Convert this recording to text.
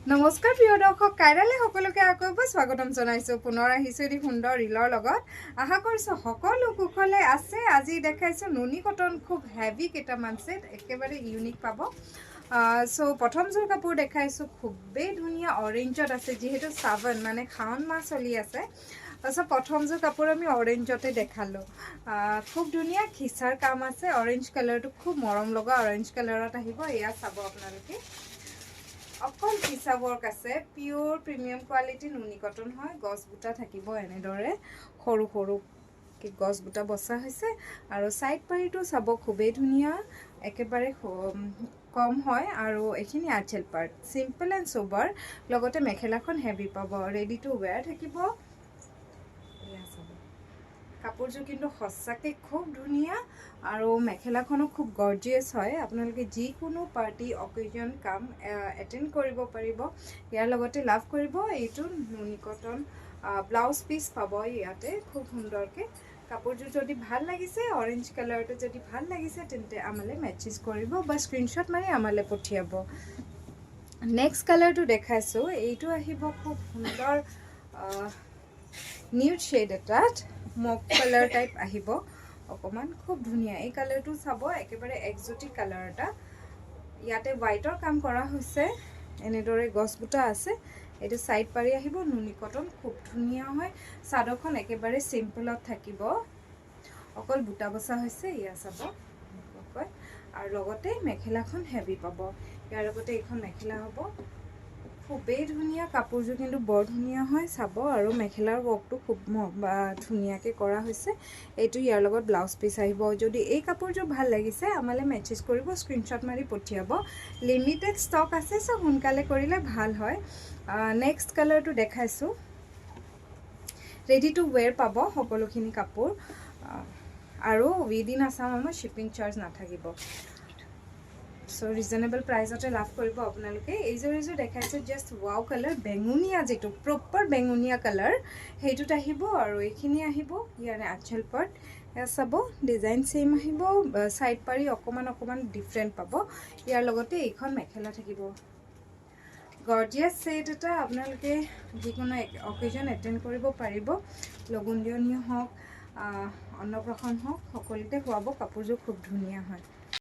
নমস্কাৰ প্ৰিয় দৰ্শক, কাইৰালে সকলোকে আকৌ স্বাগতম জনাইছোঁ। পুনৰ আহিছোঁ এটি সুন্দৰ ৰিলৰ লগত। আশা কৰিছোঁ সকলো কুশলে আছে। আজি দেখাইছোঁ নুনি কটন, খুব হেভি কেইটামান ছেট, একেবাৰে ইউনিক পাব। চ' প্ৰথমযোৰ কাপোৰ দেখাইছোঁ, খুবেই ধুনীয়া অৰেঞ্জত আছে, যিহেতু শ্ৰাৱণ মানে শাওণ মাহ চলি আছে। তাৰপিছত প্ৰথমযোৰ কাপোৰ আমি অৰেঞ্জতে দেখালোঁ। খুব ধুনীয়া খিচাৰ কাম আছে। অৰেঞ্জ কালাৰটো খুব মৰম লগা অৰেঞ্জ কালাৰত আহিব। এয়া চাব আপোনালোকে, অকল পিছা ৱৰ্ক আছে, পিয়'ৰ প্ৰিমিয়াম কোৱালিটি নুনি কটন হয়। গছ বুটা থাকিব এনেদৰে, সৰু সৰুকৈ গছ বুটা বচা হৈছে। আৰু ছাইড পাৰীটো চাব, খুবেই ধুনীয়া, একেবাৰে কম হয়। আৰু এইখিনি আঁচল পাৰ্ট, চিম্পল এণ্ড সোবাৰ। লগতে মেখেলাখন হেভি পাব, ৰেডি টু ৱেৰ থাকিব। এয়া চাব, কাপোৰযোৰ কিন্তু সঁচাকৈ খুব ধুনীয়া। আৰু মেখেলাখনো খুব গৰ্জিয়াছ হয়। আপোনালোকে যিকোনো পাৰ্টি অকেজন কাম এটেণ্ড কৰিব পাৰিব। ইয়াৰ লগতে লাভ কৰিব এইটো নুনি কটন ব্লাউজ পিচ পাব ইয়াতে খুব সুন্দৰকৈ। কাপোৰযোৰ যদি ভাল লাগিছে, অৰেঞ্জ কালাৰটো যদি ভাল লাগিছে, তেন্তে আমালৈ মেছেজ কৰিব বা স্ক্ৰীনশ্বট মাৰি আমালৈ পঠিয়াব। নেক্সট কালাৰটো দেখাইছোঁ, এইটো আহিব খুব সুন্দৰ নিউড শ্বেড এটাত, মক কালাৰ টাইপ আহিব অকণমান, খুব ধুনীয়া। এই কালাৰটো চাব, একেবাৰে এক্সোটিক কালাৰ এটা। ইয়াতে হোৱাইটৰ কাম কৰা হৈছে, এনেদৰে গছ বুটা আছে। এইটো ছাইড পাৰি আহিব, নুনি কটন, খুব ধুনীয়া হয়। চাদৰখন একেবাৰে চিম্পলত থাকিব, অকল বুটা বচা হৈছে। এয়া চাব, আৰু লগতে মেখেলাখন হেভি পাব। ইয়াৰ লগতে এইখন মেখেলা হ'ব, খুবেই ধুনীয়া। কাপোৰযোৰ কিন্তু বৰ ধুনীয়া হয়, চাব। আৰু মেখেলাৰ ৱৰ্কটো খুব ধুনীয়াকৈ কৰা হৈছে। এইটো ইয়াৰ লগত ব্লাউজ পিচ আহিব। যদি এই কাপোৰযোৰ ভাল লাগিছে, আমালৈ মেছেজ কৰিব, স্ক্ৰীনশ্বট মাৰি পঠিয়াব। লিমিটেড ষ্টক আছে, চ' সোনকালে কৰিলে ভাল হয়। নেক্সট কালাৰটো দেখাইছোঁ, ৰেডি টু ৱেৰ পাব সকলোখিনি কাপোৰ। আৰু উইদিন আছাম আমাৰ শ্বিপিং চাৰ্জ নাথাকিব। চ' ৰিজনেবল প্ৰাইজতে লাভ কৰিব আপোনালোকে। এইযোৰ দেখাইছোঁ জাষ্ট ৱাও কালাৰ, বেঙুনীয়া, যিটো প্ৰপাৰ বেঙুনীয়া কালাৰ সেইটোত আহিব। আৰু এইখিনি আহিব ইয়াৰে আঁচল পাৰ্ট। এয়া চাব, ডিজাইন ছেইম আহিব, ছাইড পাৰি অকণমান ডিফাৰেণ্ট পাব। ইয়াৰ লগতে এইখন মেখেলা থাকিব। গৰ্জিয়াছ ছেট এটা, আপোনালোকে যিকোনো অকেজন এটেণ্ড কৰিব পাৰিব। লগুণ দিয়নি হওক, অন্নপ্ৰাশন হওক, সকলোতে খুৱাব। কাপোৰযোৰ খুব ধুনীয়া হয়।